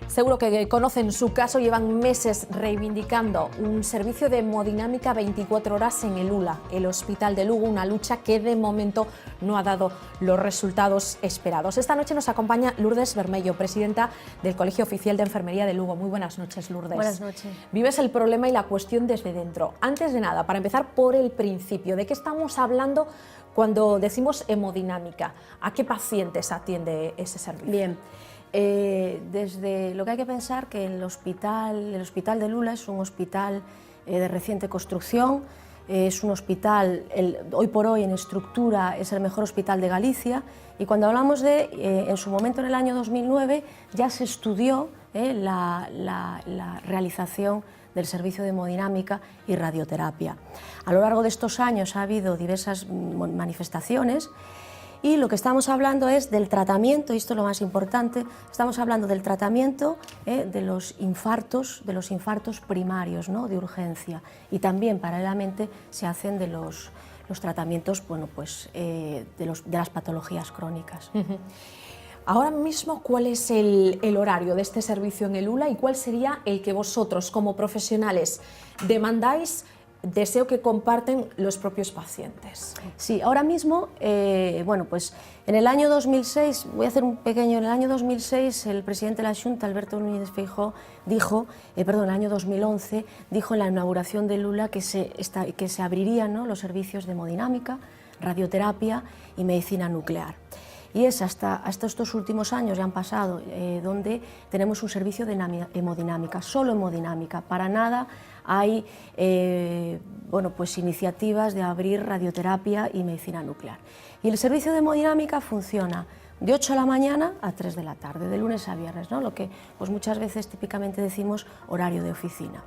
Seguro que conocen su caso, llevan meses reivindicando un servicio de hemodinámica 24 horas en el ULA, el Hospital de Lugo, una lucha que de momento no ha dado los resultados esperados. Esta noche nos acompaña Lourdes Bermello, presidenta del Colegio Oficial de Enfermería de Lugo. Muy buenas noches, Lourdes. Buenas noches. Vives el problema y la cuestión desde dentro. Antes de nada, para empezar por el principio, ¿de qué estamos hablando cuando decimos hemodinámica? ¿A qué pacientes atiende ese servicio? Bien. Desde lo que hay que pensar que el hospital de Lula es un hospital de reciente construcción, es un hospital, hoy por hoy en estructura es el mejor hospital de Galicia, y cuando hablamos en su momento en el año 2009 ya se estudió la realización del servicio de hemodinámica y radioterapia. A lo largo de estos años ha habido diversas manifestaciones. Y lo que estamos hablando es del tratamiento, y esto es lo más importante, estamos hablando del tratamiento de los infartos primarios, ¿no?, de urgencia, y también paralelamente se hacen de los tratamientos, bueno, pues, de las patologías crónicas. Ahora mismo, ¿cuál es el horario de este servicio en el ULA y cuál sería el que vosotros como profesionales demandáis? Deseo que comparten los propios pacientes. Sí, ahora mismo, bueno, pues en el año 2006, voy a hacer un pequeño, en el año 2006 el presidente de la Xunta, Alberto Núñez Feijóo, dijo, perdón, en el año 2011, dijo en la inauguración del ULA que se abrirían, ¿no?, los servicios de hemodinámica, radioterapia y medicina nuclear. Y es hasta estos últimos años, ya han pasado, donde tenemos un servicio de hemodinámica, solo hemodinámica. Para nada hay bueno, pues iniciativas de abrir radioterapia y medicina nuclear. Y el servicio de hemodinámica funciona de 8 de la mañana a 3 de la tarde, de lunes a viernes, ¿no?, lo que pues muchas veces típicamente decimos horario de oficina.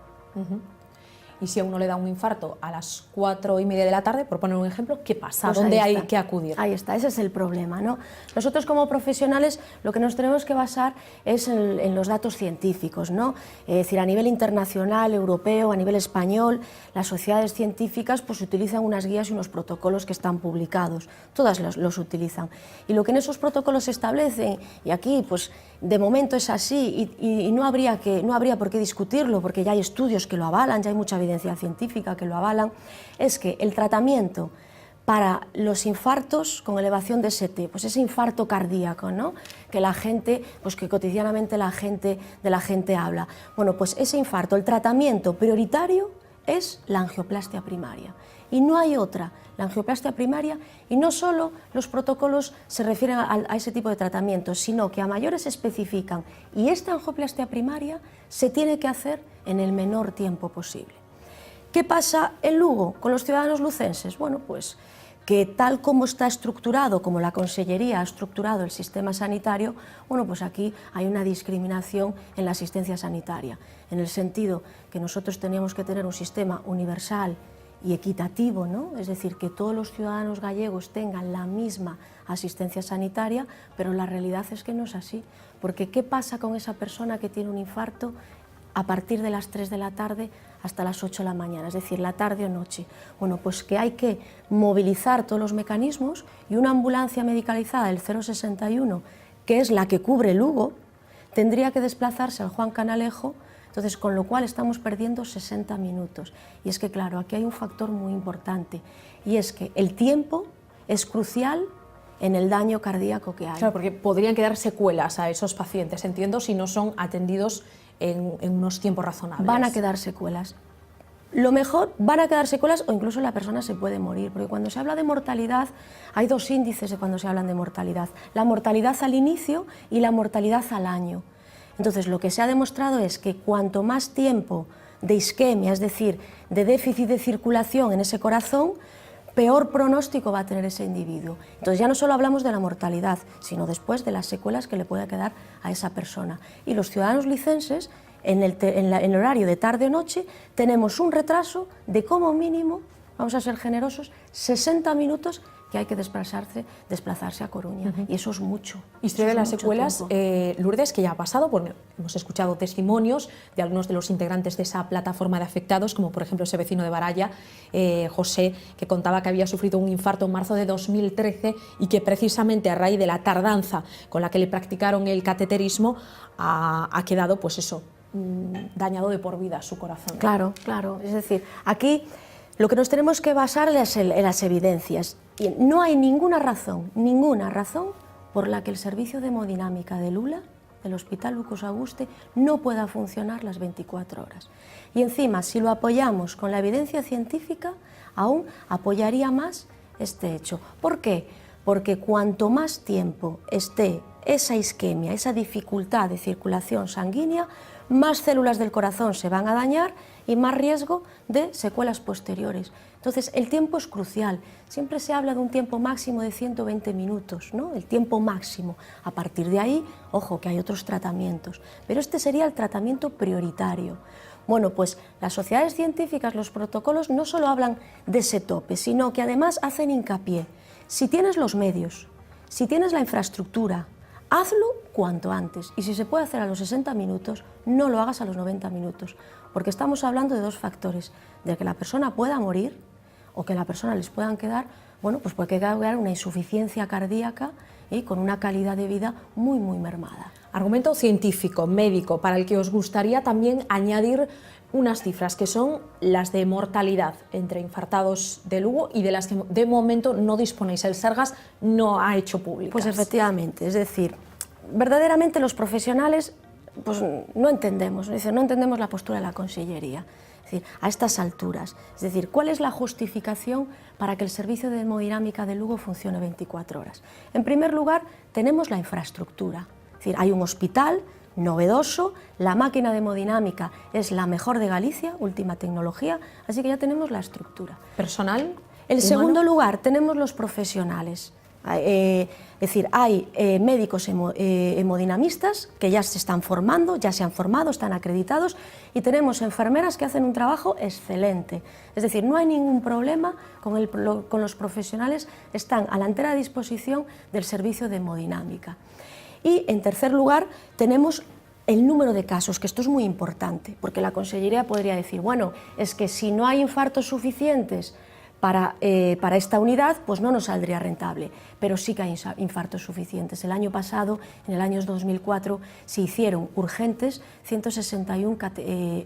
Y si a uno le da un infarto a las 4:30 de la tarde, por poner un ejemplo, ¿qué pasa? Pues ¿Dónde hay que acudir? Ahí está, ese es el problema, ¿no? Nosotros como profesionales lo que nos tenemos que basar es en los datos científicos, ¿no? Es decir, a nivel internacional, europeo, a nivel español, las sociedades científicas pues utilizan unas guías y unos protocolos que están publicados, todas los utilizan. Y lo que en esos protocolos se establecen, y aquí pues de momento es así, y no habría por qué discutirlo, porque ya hay estudios que lo avalan, ya hay mucha evidencia científica que lo avalan, es que el tratamiento para los infartos con elevación de ST, pues ese infarto cardíaco, ¿no?, que la gente, pues que cotidianamente la gente habla, bueno, pues ese infarto, el tratamiento prioritario es la angioplastia primaria. Y no hay otra, la angioplastia primaria, y no solo los protocolos se refieren a ese tipo de tratamientos, sino que a mayores se especifican, y esta angioplastia primaria se tiene que hacer en el menor tiempo posible. ¿Qué pasa en Lugo con los ciudadanos lucenses? Bueno, pues que tal como está estructurado, como la Consellería ha estructurado el sistema sanitario, bueno, pues aquí hay una discriminación en la asistencia sanitaria, en el sentido que nosotros teníamos que tener un sistema universal y equitativo, ¿no? Es decir, que todos los ciudadanos gallegos tengan la misma asistencia sanitaria, pero la realidad es que no es así, porque ¿qué pasa con esa persona que tiene un infarto a partir de las 3 de la tarde hasta las 8 de la mañana, es decir, la tarde o noche? Bueno, pues que hay que movilizar todos los mecanismos, y una ambulancia medicalizada del 061, que es la que cubre Lugo, tendría que desplazarse al Juan Canalejo, entonces, con lo cual estamos perdiendo 60 minutos. Y es que, claro, aquí hay un factor muy importante, y es que el tiempo es crucial en el daño cardíaco que hay. Claro, porque podrían quedar secuelas a esos pacientes, entiendo, si no son atendidos en unos tiempos razonables. Van a quedar secuelas. Lo mejor, van a quedar secuelas, o incluso la persona se puede morir, porque cuando se habla de mortalidad, hay dos índices de cuando se hablan de mortalidad: la mortalidad al inicio y la mortalidad al año. Entonces, lo que se ha demostrado es que cuanto más tiempo de isquemia, es decir, de déficit de circulación en ese corazón, peor pronóstico va a tener ese individuo. Entonces ya no solo hablamos de la mortalidad, sino después de las secuelas que le pueda quedar a esa persona. Y los ciudadanos licenses, en el horario de tarde o noche, tenemos un retraso de como mínimo, vamos a ser generosos, 60 minutos que hay que desplazarse a Coruña. Y eso es mucho. Historia de las secuelas, Lourdes, que ya ha pasado, bueno, hemos escuchado testimonios de algunos de los integrantes de esa plataforma de afectados, como por ejemplo ese vecino de Baralla, José, que contaba que había sufrido un infarto en marzo de 2013 y que precisamente a raíz de la tardanza con la que le practicaron el cateterismo ha quedado, pues eso, dañado de por vida su corazón. Claro, claro. Es decir, aquí lo que nos tenemos que basar es en las evidencias. Y no hay ninguna razón por la que el servicio de hemodinámica del ULA, del Hospital Lucas Aguste, no pueda funcionar las 24 horas. Y encima, si lo apoyamos con la evidencia científica, aún apoyaría más este hecho. ¿Por qué? Porque cuanto más tiempo esté esa isquemia, esa dificultad de circulación sanguínea, más células del corazón se van a dañar y más riesgo de secuelas posteriores. Entonces, el tiempo es crucial. Siempre se habla de un tiempo máximo de 120 minutos, ¿no? El tiempo máximo. A partir de ahí, ojo, que hay otros tratamientos, pero este sería el tratamiento prioritario. Bueno, pues las sociedades científicas, los protocolos, no solo hablan de ese tope, sino que además hacen hincapié. Si tienes los medios, si tienes la infraestructura, hazlo cuanto antes, y si se puede hacer a los 60 minutos, no lo hagas a los 90 minutos, porque estamos hablando de dos factores, de que la persona pueda morir o que a la persona les puedan quedar, bueno, pues puede quedar una insuficiencia cardíaca y con una calidad de vida muy, muy mermada. Argumento científico, médico, para el que os gustaría también añadir unas cifras que son las de mortalidad entre infartados de Lugo y de las que de momento no disponéis. El Sergas no ha hecho públicas. Pues efectivamente, es decir, verdaderamente los profesionales pues no entendemos la postura de la Consellería. Es decir, a estas alturas, es decir, ¿cuál es la justificación para que el servicio de hemodinámica de Lugo funcione 24 horas? En primer lugar, tenemos la infraestructura, es decir, hay un hospital novedoso, la máquina de hemodinámica es la mejor de Galicia, última tecnología, así que ya tenemos la estructura. ¿Personal? En segundo lugar, tenemos los profesionales. Es decir, hay médicos hemodinamistas que ya se están formando, ya se han formado, están acreditados, y tenemos enfermeras que hacen un trabajo excelente. Es decir, no hay ningún problema con los profesionales, están a la entera disposición del servicio de hemodinámica. Y en tercer lugar, tenemos el número de casos, que esto es muy importante, porque la Consellería podría decir, bueno, es que si no hay infartos suficientes para esta unidad, pues no nos saldría rentable, pero sí que hay infartos suficientes. El año pasado, en el año 2004, se hicieron urgentes 161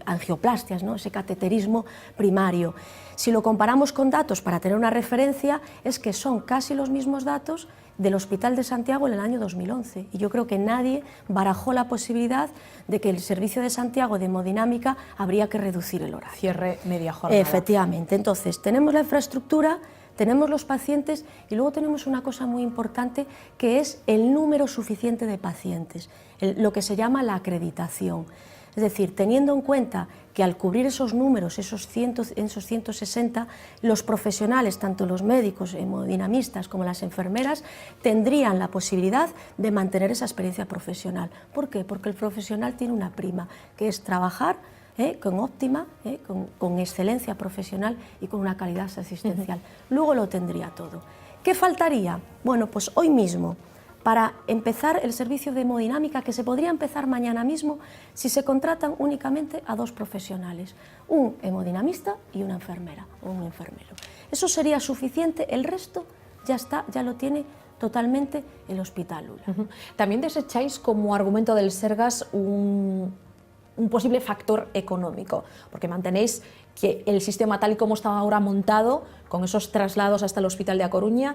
angioplastias, ¿no? Ese cateterismo primario. Si lo comparamos con datos para tener una referencia, es que son casi los mismos datos del Hospital de Santiago en el año 2011. Y yo creo que nadie barajó la posibilidad de que el servicio de Santiago de hemodinámica habría que reducir el horario. Cierre media jornada. Efectivamente. Entonces, tenemos la infraestructura, tenemos los pacientes y luego tenemos una cosa muy importante que es el número suficiente de pacientes, lo que se llama la acreditación. Es decir, teniendo en cuenta que al cubrir esos números, esos 160, los profesionales, tanto los médicos, hemodinamistas como las enfermeras, tendrían la posibilidad de mantener esa experiencia profesional. ¿Por qué? Porque el profesional tiene una prima, que es trabajar con óptima, con excelencia profesional y con una calidad asistencial. Luego lo tendría todo. ¿Qué faltaría? Bueno, pues hoy mismo, para empezar el servicio de hemodinámica, que se podría empezar mañana mismo si se contratan únicamente a dos profesionales, un hemodinamista y una enfermera o un enfermero. Eso sería suficiente, el resto ya está, ya lo tiene totalmente el Hospital Lula. También desecháis como argumento del Sergas un posible factor económico, porque mantenéis que el sistema tal y como estaba ahora montado, con esos traslados hasta el Hospital de A Coruña,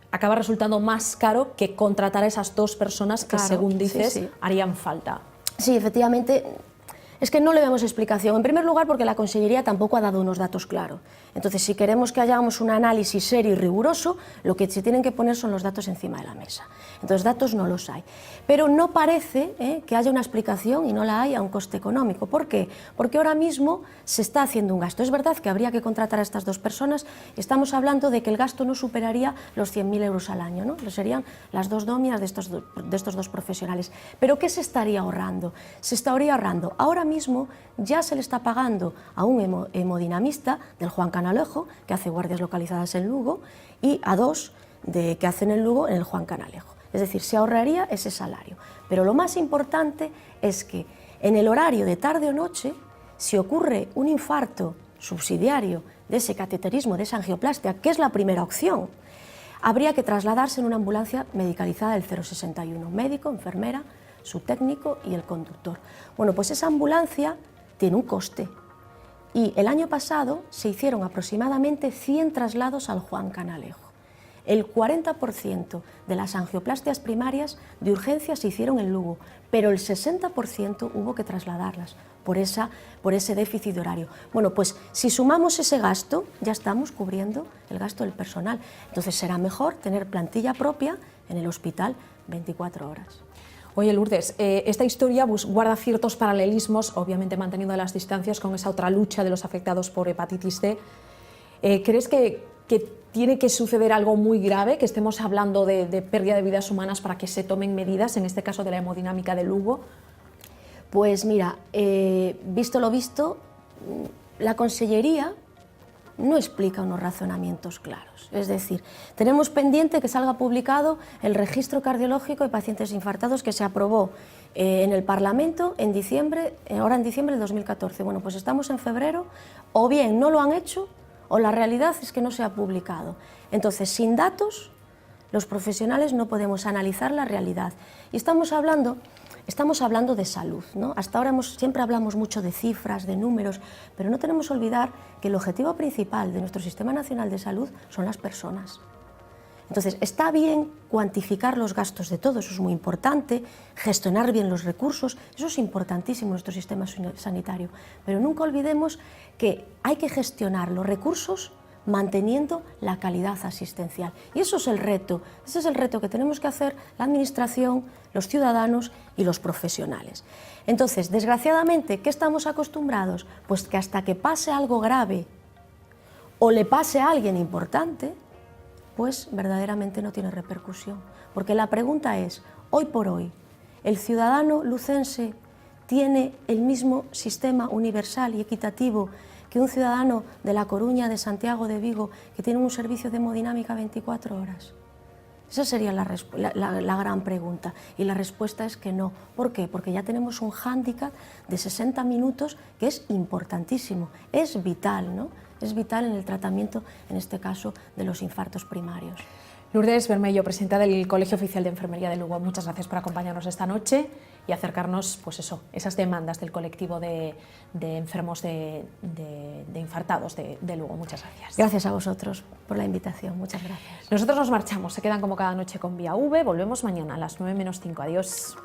acaba resultando más caro que contratar a esas dos personas que, claro, según dices, harían falta. Sí, efectivamente, es que no le vemos explicación. En primer lugar, porque la Consellería tampoco ha dado unos datos claros. Entonces, si queremos que hagamos un análisis serio y riguroso, lo que se tienen que poner son los datos encima de la mesa. Entonces, datos no los hay. Pero no parece que haya una explicación, y no la hay, a un coste económico. ¿Por qué? Porque ahora mismo se está haciendo un gasto. Es verdad que habría que contratar a estas dos personas. Estamos hablando de que el gasto no superaría los 100.000 euros al año, ¿no? Serían las dos nóminas de estos dos profesionales. ¿Pero qué se estaría ahorrando? Se estaría ahorrando. Ahora mismo ya se le está pagando a un hemodinamista del Juan Canalejo, que hace guardias localizadas en Lugo, y a dos que hacen en Lugo en el Juan Canalejo. Es decir, se ahorraría ese salario. Pero lo más importante es que en el horario de tarde o noche, si ocurre un infarto subsidiario de ese cateterismo, de esa angioplastia, que es la primera opción, habría que trasladarse en una ambulancia medicalizada del 061, médico, enfermera, su técnico y el conductor. Bueno, pues esa ambulancia tiene un coste y el año pasado se hicieron aproximadamente 100 traslados al Juan Canalejo. El 40% de las angioplastias primarias de urgencia se hicieron en Lugo, pero el 60% hubo que trasladarlas por ese déficit de horario. Bueno, pues si sumamos ese gasto, ya estamos cubriendo el gasto del personal. Entonces será mejor tener plantilla propia en el hospital 24 horas. Oye, Lourdes, esta historia guarda ciertos paralelismos, obviamente manteniendo las distancias con esa otra lucha de los afectados por hepatitis C. ¿Crees que tiene que suceder algo muy grave, que estemos hablando de pérdida de vidas humanas para que se tomen medidas, en este caso de la hemodinámica de Lugo? Pues mira, visto lo visto, la Consellería no explica unos razonamientos claros. Es decir, tenemos pendiente que salga publicado el registro cardiológico de pacientes infartados que se aprobó en el Parlamento en diciembre, ahora en diciembre de 2014. Bueno, pues estamos en febrero, o bien no lo han hecho, o la realidad es que no se ha publicado. Entonces, sin datos, los profesionales no podemos analizar la realidad. Y estamos hablando de salud, ¿no? Hasta ahora siempre hablamos mucho de cifras, de números, pero no tenemos que olvidar que el objetivo principal de nuestro Sistema Nacional de Salud son las personas. Entonces, está bien cuantificar los gastos de todo, eso es muy importante, gestionar bien los recursos, eso es importantísimo en nuestro sistema sanitario, pero nunca olvidemos que hay que gestionar los recursos manteniendo la calidad asistencial. Y eso es el reto, ese es el reto que tenemos que hacer la Administración, los ciudadanos y los profesionales. Entonces, desgraciadamente, ¿qué estamos acostumbrados? Pues que hasta que pase algo grave o le pase a alguien importante, pues verdaderamente no tiene repercusión. Porque la pregunta es, hoy por hoy, ¿el ciudadano lucense tiene el mismo sistema universal y equitativo que un ciudadano de La Coruña, de Santiago, de Vigo, que tiene un servicio de hemodinámica 24 horas? Esa sería la gran pregunta, y la respuesta es que no. ¿Por qué? Porque ya tenemos un hándicap de 60 minutos que es importantísimo, es vital, ¿no? Es vital en el tratamiento, en este caso, de los infartos primarios. Lourdes Bermello, presidenta del Colegio Oficial de Enfermería de Lugo, muchas gracias por acompañarnos esta noche y acercarnos, pues eso, esas demandas del colectivo de enfermos de infartados de Lugo. Muchas gracias. Gracias a vosotros por la invitación, muchas gracias. Nosotros nos marchamos, se quedan como cada noche con Vía V, volvemos mañana a las 9:05. Adiós.